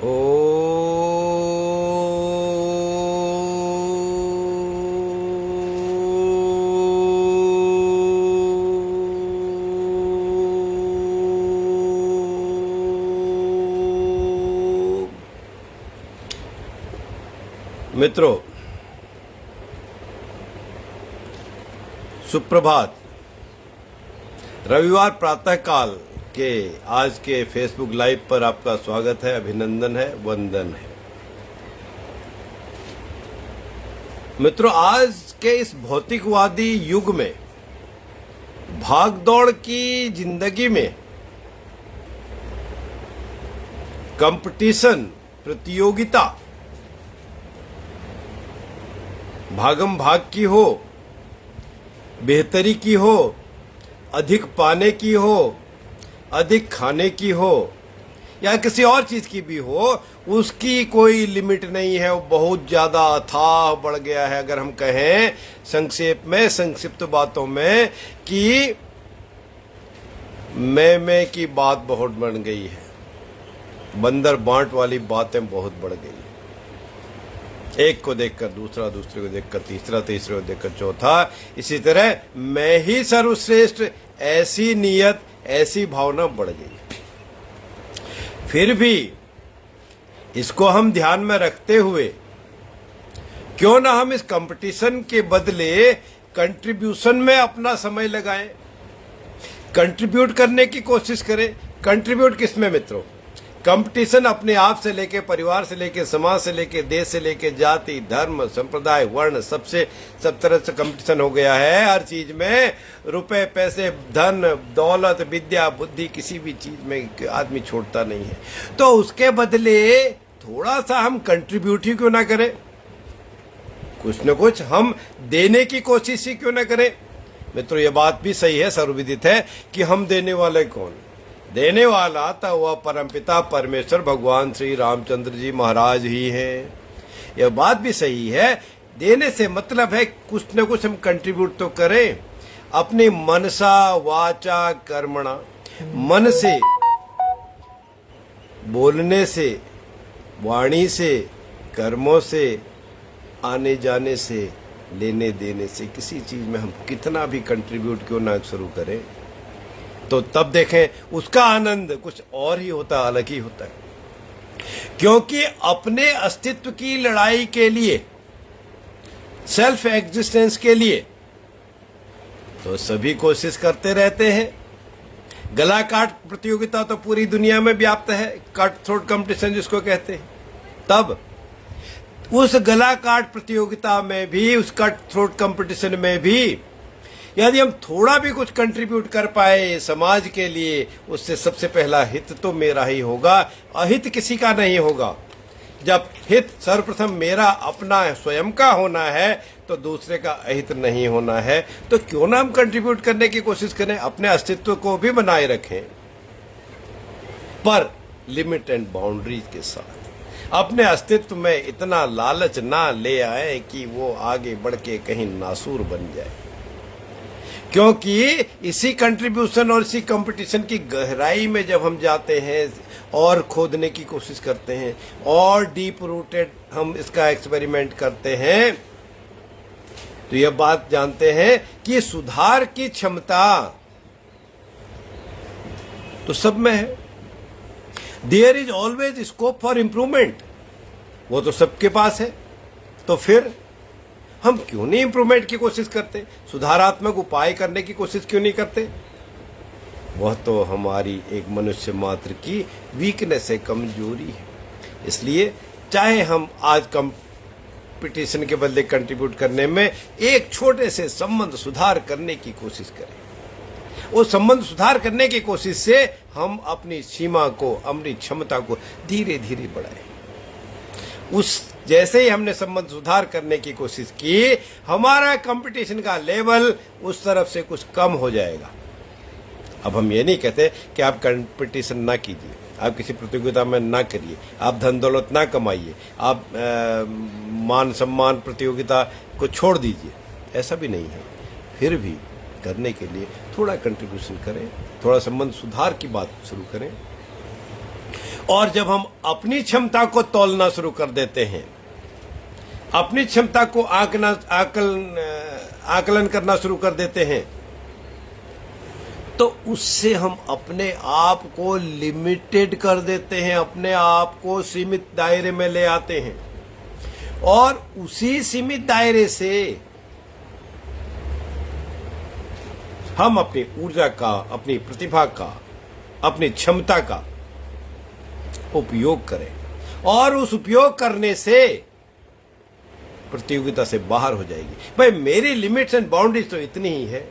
ओ मित्रों, सुप्रभात। रविवार प्रातःकाल के आज के फेसबुक लाइव पर आपका स्वागत है, अभिनंदन है, वंदन है। मित्रों, आज के इस भौतिकवादी युग में, भागदौड़ की जिंदगी में, कंपटीशन, प्रतियोगिता भागम भाग की हो, बेहतरी की हो, अधिक पाने की हो, अधिक खाने की हो, या किसी और चीज की भी हो, उसकी कोई लिमिट नहीं है। वो बहुत ज्यादा अथाह बढ़ गया है। अगर हम कहें संक्षेप में, संक्षिप्त बातों में, कि मैं की बात बहुत बढ़ गई है, बंदर बांट वाली बातें बहुत बढ़ गई है। एक को देखकर दूसरा, दूसरे को देखकर तीसरा, तीसरे को देखकर चौथा, इसी तरह मैं ही सर्वश्रेष्ठ, ऐसी नियत, ऐसी भावना बढ़ गई। फिर भी इसको हम ध्यान में रखते हुए क्यों ना हम इस कंपटीशन के बदले कंट्रीब्यूशन में अपना समय लगाएं, कंट्रीब्यूट करने की कोशिश करें। कंट्रीब्यूट किसमें मित्रों? कंपटीशन अपने आप से लेके, परिवार से लेके, समाज से लेके, देश से लेके, जाति, धर्म, संप्रदाय, वर्ण, सब तरह से कंपटीशन हो गया है। हर चीज में रुपए, पैसे, धन, दौलत, विद्या, बुद्धि, किसी भी चीज में आदमी छोड़ता नहीं है। तो उसके बदले थोड़ा सा हम कंट्रीब्यूट ही क्यों ना करें, कुछ न कुछ हम देने की कोशिश ही क्यों ना करें। मित्रों, ये बात भी सही है, सर्वविदित है कि हम देने वाले कौन? देने वाला तो वह परमपिता परमेश्वर भगवान श्री रामचंद्र जी महाराज ही हैं। यह बात भी सही है। देने से मतलब है कुछ न कुछ हम कंट्रीब्यूट तो करें, अपनी मनसा वाचा कर्मणा, मन से, बोलने से, वाणी से, कर्मों से, आने जाने से, लेने देने से, किसी चीज में हम कितना भी कंट्रीब्यूट क्यों ना शुरू करें, तो तब देखें उसका आनंद कुछ और ही होता, अलग ही होता है। क्योंकि अपने अस्तित्व की लड़ाई के लिए, सेल्फ एग्जिस्टेंस के लिए तो सभी कोशिश करते रहते हैं। गला काट प्रतियोगिता तो पूरी दुनिया में व्याप्त है, कट थ्रोट कंपटीशन जिसको कहते हैं। तब उस गला काट प्रतियोगिता में भी, उस कट थ्रोट कंपटीशन में भी यदि हम थोड़ा भी कुछ कंट्रीब्यूट कर पाए समाज के लिए, उससे सबसे पहला हित तो मेरा ही होगा, अहित किसी का नहीं होगा। जब हित सर्वप्रथम मेरा अपना स्वयं का होना है तो दूसरे का अहित नहीं होना है। तो क्यों ना हम कंट्रीब्यूट करने की कोशिश करें, अपने अस्तित्व को भी बनाए रखें, पर लिमिट एंड बाउंड्रीज के साथ। अपने अस्तित्व में इतना लालच ना ले आए कि वो आगे बढ़ के कहीं नासूर बन जाए। क्योंकि इसी कंट्रीब्यूशन और इसी कंपटीशन की गहराई में जब हम जाते हैं और खोदने की कोशिश करते हैं और डीप रूटेड हम इसका एक्सपेरिमेंट करते हैं, तो यह बात जानते हैं कि सुधार की क्षमता तो सब में है। There is always scope for improvement, वो तो सबके पास है। तो फिर हम क्यों नहीं इंप्रूवमेंट की कोशिश करते, सुधारात्मक उपाय करने की कोशिश क्यों नहीं करते? वह तो हमारी एक मनुष्य मात्र की वीकनेस है, कमजोरी है। इसलिए चाहे हम आज कंपटीशन के बदले कंट्रीब्यूट करने में एक छोटे से संबंध सुधार करने की कोशिश करें, उस संबंध सुधार करने की कोशिश से हम अपनी सीमा को, अपनी क्षमता को धीरे धीरे बढ़ाएं। उस जैसे ही हमने संबंध सुधार करने की कोशिश की, हमारा कंपटीशन का लेवल उस तरफ से कुछ कम हो जाएगा। अब हम ये नहीं कहते कि आप कंपटीशन ना कीजिए, आप किसी प्रतियोगिता में ना करिए, आप धन दौलत ना कमाइए, आप मान सम्मान प्रतियोगिता को छोड़ दीजिए, ऐसा भी नहीं है। फिर भी करने के लिए थोड़ा कंट्रीब्यूशन करें, थोड़ा संबंध सुधार की बात शुरू करें। और जब हम अपनी क्षमता को तौलना शुरू कर देते हैं, अपनी क्षमता को आकलन करना शुरू कर देते हैं, तो उससे हम अपने आप को लिमिटेड कर देते हैं, अपने आप को सीमित दायरे में ले आते हैं। और उसी सीमित दायरे से हम अपनी ऊर्जा का, अपनी प्रतिभा का, अपनी क्षमता का उपयोग करें, और उस उपयोग करने से प्रतियोगिता से बाहर हो जाएगी। भाई मेरी लिमिट्स एंड बाउंड्रीज तो इतनी ही है।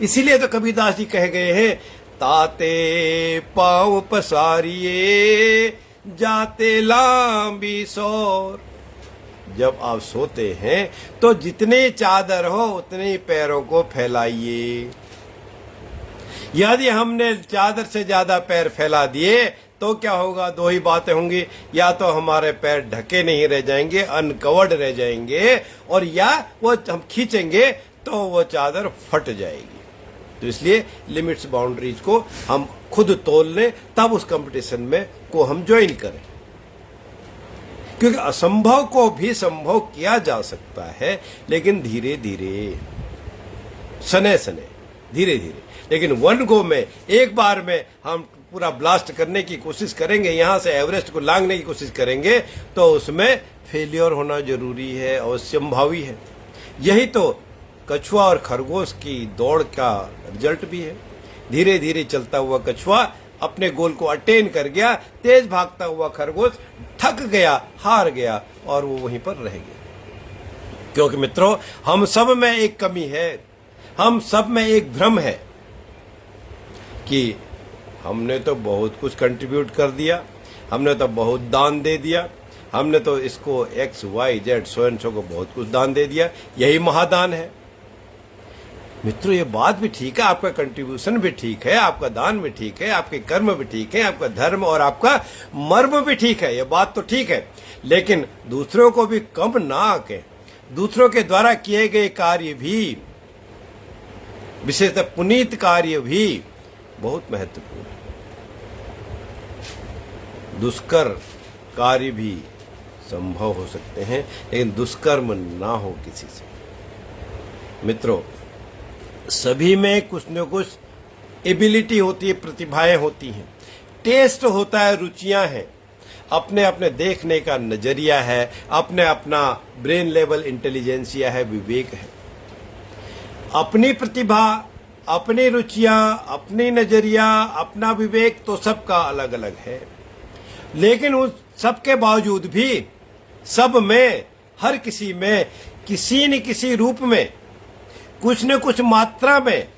इसीलिए तो कबीरदास जी कह गए हैं, ताते पांव पसारिए जाते लांबी सौर। जब आप सोते हैं तो जितने चादर हो उतने ही पैरों को फैलाइए। यदि हमने चादर से ज्यादा पैर फैला दिए तो क्या होगा? दो ही बातें होंगी, या तो हमारे पैर ढके नहीं रह जाएंगे, अनकवर्ड रह जाएंगे, और या वो हम खींचेंगे तो वो चादर फट जाएगी। तो इसलिए लिमिट्स बाउंड्रीज को हम खुद तोल लें, तब उस कंपटीशन में को हम ज्वाइन करें, क्योंकि असंभव को भी संभव किया जा सकता है, लेकिन धीरे धीरे, सने सने, धीरे धीरे। लेकिन वन गो में, एक बार में हम पूरा ब्लास्ट करने की कोशिश करेंगे, यहां से एवरेस्ट को लांघने की कोशिश करेंगे, तो उसमें फेलियर होना जरूरी है, अवश्यंभावी है। यही तो कछुआ और खरगोश की दौड़ का रिजल्ट भी है। धीरे धीरे चलता हुआ कछुआ अपने गोल को अटेन कर गया, तेज भागता हुआ खरगोश थक गया, हार गया, और वो वहीं पर रह गया। क्योंकि मित्रों, हम सब में एक कमी है, हम सब में एक भ्रम है कि हमने तो बहुत कुछ कंट्रीब्यूट कर दिया, हमने तो बहुत दान दे दिया, हमने तो इसको x y z so and so को बहुत कुछ दान दे दिया, यही महादान है। मित्रों, ये बात भी ठीक है, आपका कंट्रीब्यूशन भी ठीक है, आपका दान भी ठीक है, आपके कर्म भी ठीक है, आपका धर्म और आपका मर्म भी ठीक है, ये बात तो ठीक है। लेकिन दूसरों को भी कम ना आके, दूसरों के द्वारा किए गए कार्य भी, विशेषतः पुनीत कार्य भी बहुत महत्वपूर्ण है। दुष्कर कार्य भी संभव हो सकते हैं, लेकिन दुष्कर्म ना हो किसी से। मित्रों, सभी में कुछ न कुछ एबिलिटी होती है, प्रतिभाएं होती हैं, टेस्ट होता है, रुचियां हैं, अपने अपने देखने का नजरिया है, अपने अपना ब्रेन लेवल इंटेलिजेंसिया है, विवेक है। अपनी प्रतिभा, अपनी रुचियां, अपनी नजरिया, अपना विवेक तो सबका अलग अलग है, लेकिन उस सबके बावजूद भी सब में, हर किसी में, किसी न किसी रूप में, कुछ न कुछ मात्रा में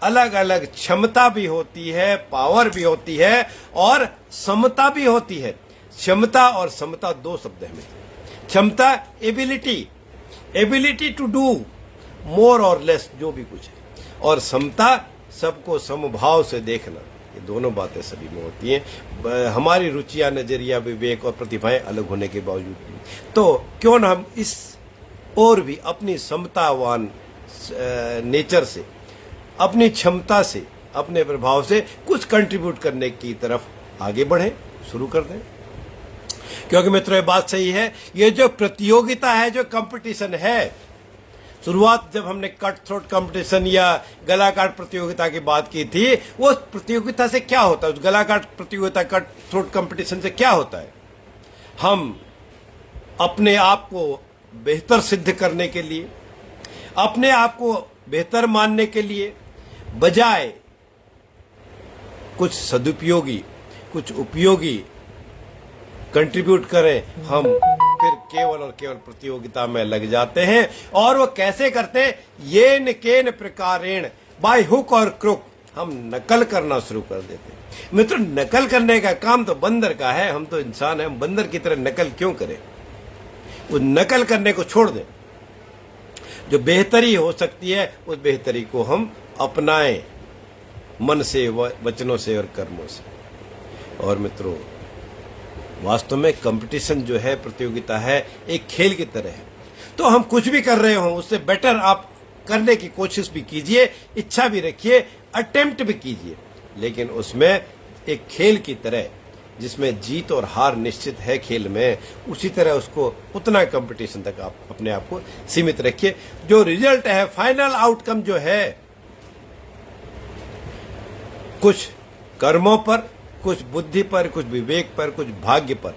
अलग अलग क्षमता भी होती है, पावर भी होती है, और समता भी होती है। क्षमता और समता दो शब्द हैं मित्रों। क्षमता ability, ability to do more और लेस, जो भी कुछ है, और समता सबको समभाव से देखना। ये दोनों बातें सभी में होती हैं। हमारी रुचियां, नजरिया, विवेक और प्रतिभाएं अलग होने के बावजूद भी, तो क्यों न हम इस और भी अपनी समतावान नेचर से, अपनी क्षमता से, अपने प्रभाव से कुछ कंट्रीब्यूट करने की तरफ आगे बढ़े, शुरू कर दें। क्योंकि मित्रों, ये बात सही है, ये जो प्रतियोगिता है, जो कंपटीशन है, शुरुआत जब हमने कट थ्रोट कंपटीशन या गला काट प्रतियोगिता की बात की थी, वो प्रतियोगिता से क्या होता है? उस गला काट प्रतियोगिता, कट थ्रोट कंपटीशन से क्या होता है? हम अपने आप को बेहतर सिद्ध करने के लिए, अपने आप को बेहतर मानने के लिए, बजाय कुछ सदुपयोगी, कुछ उपयोगी कंट्रीब्यूट करें, हम फिर केवल और केवल प्रतियोगिता में लग जाते हैं। और वो कैसे करते हैं? ये न केन प्रकारेण, बाय हुक और क्रुक, हम नकल करना शुरू कर देते हैं। मित्र, नकल करने का काम तो बंदर का है, हम तो इंसान हैं, हम बंदर की तरह नकल क्यों करें? वो नकल करने को छोड़ दें। जो बेहतरी हो सकती है, उस बेहतरी को हम अपनाएं, मन से, वचनों से और कर्मों से। और मित्रों, वास्तव में कंपटीशन जो है, प्रतियोगिता है, एक खेल की तरह है। तो हम कुछ भी कर रहे हो, उससे बेटर आप करने की कोशिश भी कीजिए, इच्छा भी रखिए, अटेम्प्ट भी कीजिए, लेकिन उसमें एक खेल की तरह जिसमें जीत और हार निश्चित है खेल में, उसी तरह उसको उतना कंपटीशन तक आप अपने आप को सीमित रखिए। जो रिजल्ट है, फाइनल आउटकम जो है, कुछ कर्मों पर, कुछ बुद्धि पर, कुछ विवेक पर, कुछ भाग्य पर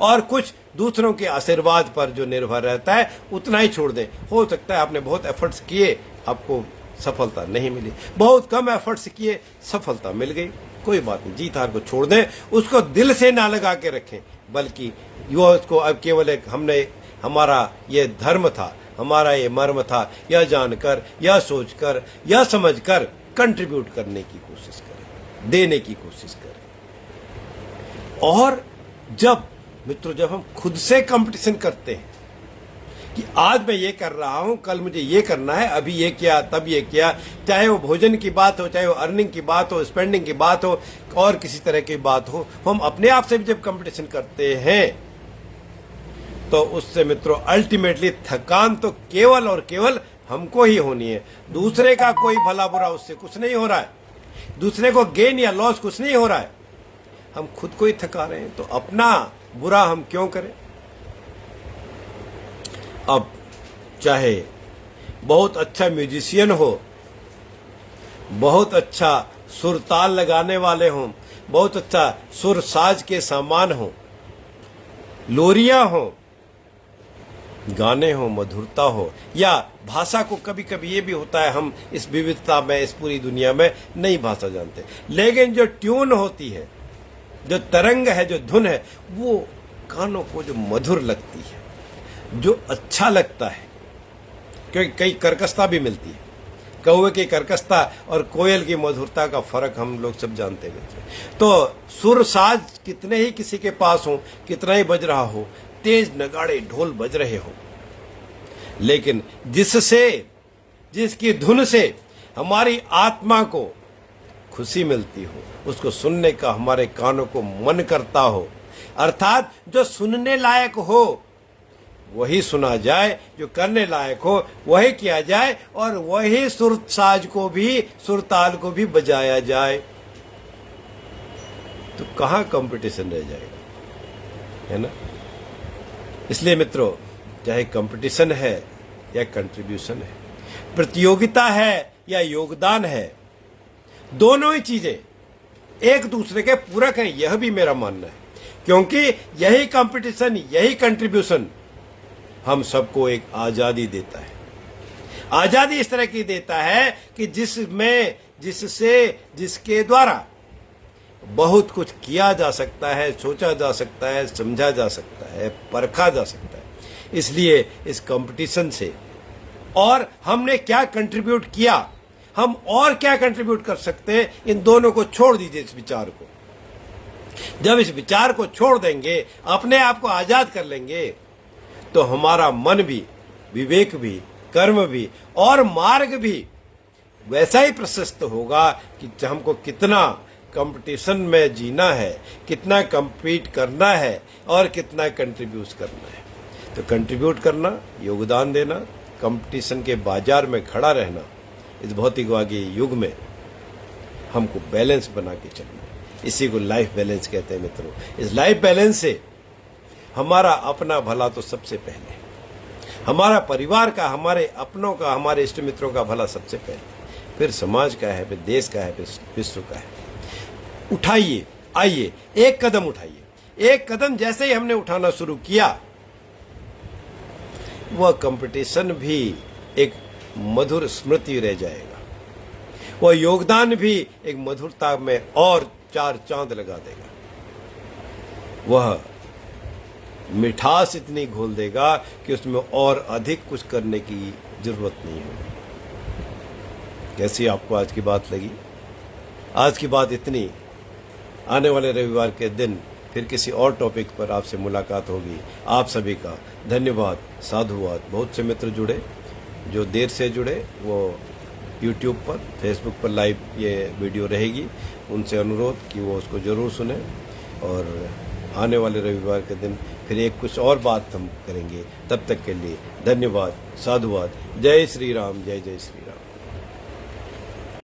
और कुछ दूसरों के आशीर्वाद पर जो निर्भर रहता है, उतना ही छोड़ दें। हो सकता है आपने बहुत एफर्ट्स किए, आपको सफलता नहीं मिली, बहुत कम एफर्ट्स किए, सफलता मिल गई, कोई बात नहीं, जीत हार को छोड़ दें, उसको दिल से ना लगा के रखें, बल्कि यो उसको अब केवल एक हमारा ये धर्म था, हमारा ये मर्म था, यह जानकर, यह सोचकर, यह समझकर कंट्रीब्यूट करने की कोशिश करें, देने की कोशिश करें। और जब मित्रों, जब हम खुद से कंपटीशन करते हैं कि आज मैं ये कर रहा हूं, कल मुझे ये करना है, अभी ये किया, तब ये किया, चाहे वो भोजन की बात हो, चाहे वो अर्निंग की बात हो, स्पेंडिंग की बात हो, और किसी तरह की बात हो, हम अपने आप से भी जब कंपटीशन करते हैं तो उससे मित्रों अल्टीमेटली थकान तो केवल और केवल हमको ही होनी है। दूसरे का कोई भला बुरा उससे कुछ नहीं हो रहा है, दूसरे को गेन या लॉस कुछ नहीं हो रहा है, हम खुद को ही थका रहे हैं, तो अपना बुरा हम क्यों करें। अब चाहे बहुत अच्छा म्यूजिशियन हो, बहुत अच्छा सुर ताल लगाने वाले हों, बहुत अच्छा सुर साज के सामान हो, लोरियां हो, गाने हो, मधुरता हो, या भाषा को कभी कभी ये भी होता है हम इस विविधता में, इस पूरी दुनिया में नई भाषा जानते, लेकिन जो ट्यून होती है, जो तरंग है, जो धुन है, वो कानों को जो मधुर लगती है, जो अच्छा लगता है, क्योंकि कई कर्कशता भी मिलती है। कौवे की कर्कशता और कोयल की मधुरता का फर्क हम लोग सब जानते हैं। तो सुर साज कितने ही किसी के पास हो, कितना ही बज रहा हो, तेज नगाड़े ढोल बज रहे हो, लेकिन जिसकी धुन से हमारी आत्मा को खुशी मिलती हो, उसको सुनने का हमारे कानों को मन करता हो, अर्थात जो सुनने लायक हो वही सुना जाए, जो करने लायक हो वही किया जाए, और वही सुरसाज को भी, सुरताल को भी बजाया जाए, तो कहां कंपटीशन रह जाएगा, है ना। इसलिए मित्रों, चाहे कंपटीशन है या कंट्रीब्यूशन है, प्रतियोगिता है या योगदान है, दोनों ही चीजें एक दूसरे के पूरक हैं, यह भी मेरा मानना है। क्योंकि यही कंपटीशन, यही कंट्रीब्यूशन हम सबको एक आजादी देता है। आजादी इस तरह की देता है कि जिसके द्वारा बहुत कुछ किया जा सकता है, सोचा जा सकता है, समझा जा सकता है, परखा जा सकता है। इसलिए इस कंपटीशन से और हमने क्या कंट्रीब्यूट किया, हम और क्या कंट्रीब्यूट कर सकते हैं, इन दोनों को छोड़ दीजिए। इस विचार को, जब इस विचार को छोड़ देंगे, अपने आप को आजाद कर लेंगे, तो हमारा मन भी, विवेक भी, कर्म भी और मार्ग भी वैसा ही प्रशस्त होगा कि हमको कितना कंपटीशन में जीना है, कितना compete करना है और कितना कंट्रीब्यूट करना है। तो कंट्रीब्यूट करना, योगदान देना, कंपटीशन के बाजार में खड़ा रहना, इस भौतिकवादी युग में हमको बैलेंस बना के चलना, इसी को लाइफ बैलेंस कहते हैं मित्रों। इस लाइफ बैलेंस से हमारा अपना भला तो सबसे पहले, हमारा परिवार का, हमारे अपनों का, हमारे इष्ट मित्रों का भला सबसे पहले, फिर समाज का है, फिर देश का है, फिर विश्व का है। उठाइए, आइए, एक कदम उठाइए। एक कदम जैसे ही हमने उठाना शुरू किया, वह कंपटीशन भी एक मधुर स्मृति रह जाएगा, वह योगदान भी एक मधुरता में और चार चांद लगा देगा, वह मिठास इतनी घोल देगा कि उसमें और अधिक कुछ करने की जरूरत नहीं होगी। कैसी आपको आज की बात लगी? आज की बात इतनी। आने वाले रविवार के दिन फिर किसी और टॉपिक पर आपसे मुलाकात होगी। आप सभी का धन्यवाद, साधुवाद। बहुत से मित्र जुड़े, जो देर से जुड़े, वो यूट्यूब पर, फेसबुक पर लाइव ये वीडियो रहेगी, उनसे अनुरोध कि वो उसको ज़रूर सुने। और आने वाले रविवार के दिन फिर एक कुछ और बात हम करेंगे। तब तक के लिए धन्यवाद, साधुवाद। जय श्री राम, जय जय श्री राम।